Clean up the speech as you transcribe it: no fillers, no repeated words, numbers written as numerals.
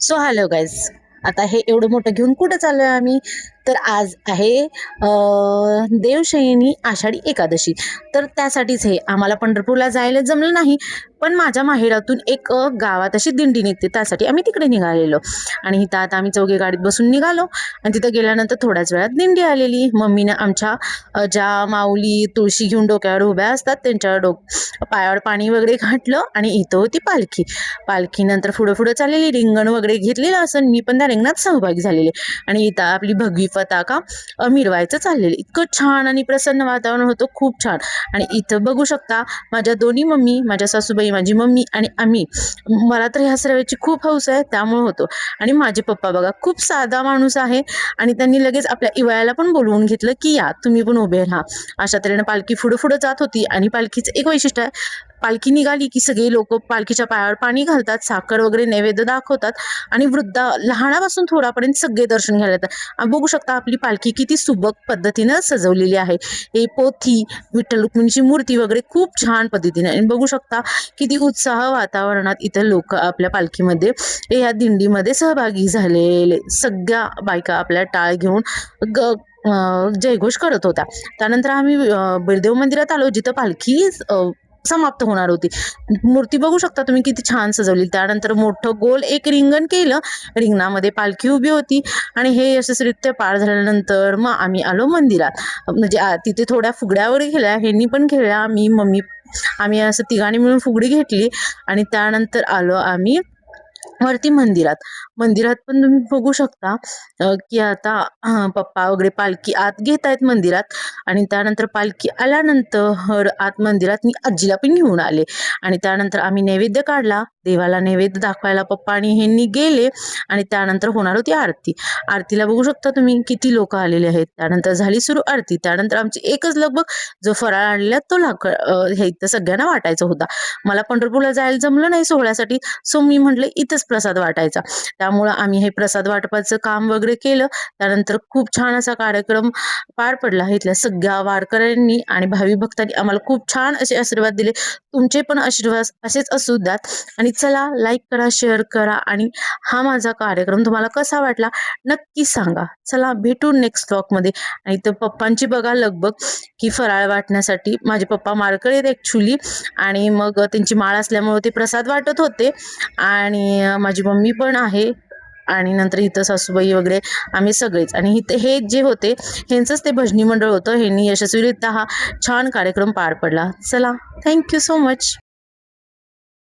So hello guys, आता हे एवढं मोठं घेऊन कुठं चाललोय आम्ही? तर आज आहे देवशयनी आषाढी एकादशी. तर त्यासाठीच हे आम्हाला पंढरपूरला जायला जमलं नाही, पण माझ्या माहेरातून एक गावात अशी दिंडी निघते, त्यासाठी आम्ही तिकडे निघालेलो. आणि इथं आता आम्ही चौघे गाडीत बसून निघालो आणि तिथं गेल्यानंतर थोड्याच वेळात दिंडी आलेली. मम्मीने आमच्या ज्या माऊली तुळशी घेऊन डोक्यावर उभ्या असतात त्यांच्या पायावर पाणी वगैरे घातलं आणि इथं होती पालखी. पालखीनंतर पुढं पुढं चाललेली रिंगण वगैरे घेतलेलं असं मी पण त्या रिंगणात सहभागी झालेले. आणि इथं आपली भगवी पताका मिरवायचं चाललेलं. इतकं छान आणि प्रसन्न वातावरण होतं, खूप छान. आणि इथं बघू शकता माझ्या दोन्ही मम्मी, माझ्या सासूबाई, माझी मम्मी आणि आम्ही. मला तर ह्या सर्वांची खूप हौस आहे, त्यामुळे होतो. आणि माझे पप्पा बघा खूप साधा माणूस आहे आणि त्यांनी लगेच आपल्या इवयाला पण बोलवून घेतलं की या तुम्ही पण उभे राहा. अशा तऱ्हेने पालखी पुढे पुढे जात होती. आणि पालखीचं एक वैशिष्ट्य आहे, पालखी निघाली की सगळे लोक पालखीच्या पायावर पाणी घालतात, साखर वगैरे नैवेद्य दाखवतात आणि वृद्ध लहानापासून थोडापर्यंत सगळे दर्शन घ्यायला येतात. बघू शकता आपली पालखी किती सुबक पद्धतीनं सजवलेली आहे. हे पोथी, विठ्ठल रुक्मिणीची मूर्ती वगैरे खूप छान पद्धतीने. आणि बघू शकता किती उत्साह वातावरणात इथं लोक आपल्या पालखीमध्ये या दिंडीमध्ये सहभागी झालेले. सगळ्या बायका आपल्या टाळ घेऊन जयघोष करत होता. त्यानंतर आम्ही बिरदेव मंदिरात आलो, जिथं पालखी समाप्त होणार होती. मूर्ती बघू शकता तुम्ही किती छान सजवली. त्यानंतर मोठं गोल एक रिंगण केलं, रिंगणामध्ये पालखी उभी होती. आणि हे यशस्वीरित्या पार झाल्यानंतर मग आम्ही आलो मंदिरात. म्हणजे तिथे थोड्या फुगड्या वगैरे खेळल्या, ह्यांनी पण खेळल्या, मी मम्मी आम्ही असं तिघांनी मिळून फुगडी घेतली. आणि त्यानंतर आलो आम्ही वरती मंदिरात. मंदिरात पण तुम्ही बघू शकता की आता पप्पा वगैरे पालखी आत घेत आहेत मंदिरात. आणि त्यानंतर पालखी आल्यानंतर आत मंदिरात मी आजीला पण घेऊन आले. आणि त्यानंतर आम्ही नैवेद्य काढला, देवाला नैवेद्य दाखवायला पप्पा आणि ह्यांनी गेले. आणि त्यानंतर होणार होती आरती. आरतीला बघू शकता तुम्ही किती लोक आलेले आहेत. त्यानंतर झाली सुरू आरती. त्यानंतर आमची एकच लगबग, जो फराळ आणलेला तो हे इथं सगळ्यांना वाटायचा होता. मला पंढरपूरला जायला जमलं नाही सोहळ्यासाठी, सो मी म्हटलं इथंच प्रसाद वाटायचा. त्यामुळं आम्ही हे प्रसाद वाटपाचं काम वगैरे केलं. त्यानंतर खूप छान असा कार्यक्रम पार पडला. इथल्या सगळ्या वारकऱ्यांनी आणि भावी भक्तांनी आम्हाला खूप छान असे आशीर्वाद दिले. तुमचे पण आशीर्वाद असेच असू द्यात. आणि चला लाईक करा, शेअर करा. आणि हा माझा कार्यक्रम तुम्हाला कसा वाटला नक्की सांगा. चला भेटू नेक्स्ट ब्लॉगमध्ये. आणि तर पप्पांची बघा लगबग की फराळ वाटण्यासाठी. माझे पप्पा माळकरी आहेत ॲक्च्युली, आणि मग त्यांची माळ असल्यामुळे ते प्रसाद वाटत होते. आणि माझी मम्मी पण आहे. आणि नंतर इथं सासूबाई वगैरे आम्ही सगळेच. आणि इथे हे जे होते ह्यांचंच ते भजनी मंडळ होतं. ह्यांनी यशस्वीरित्या हा छान कार्यक्रम पार पडला. चला, थँक्यू सो मच.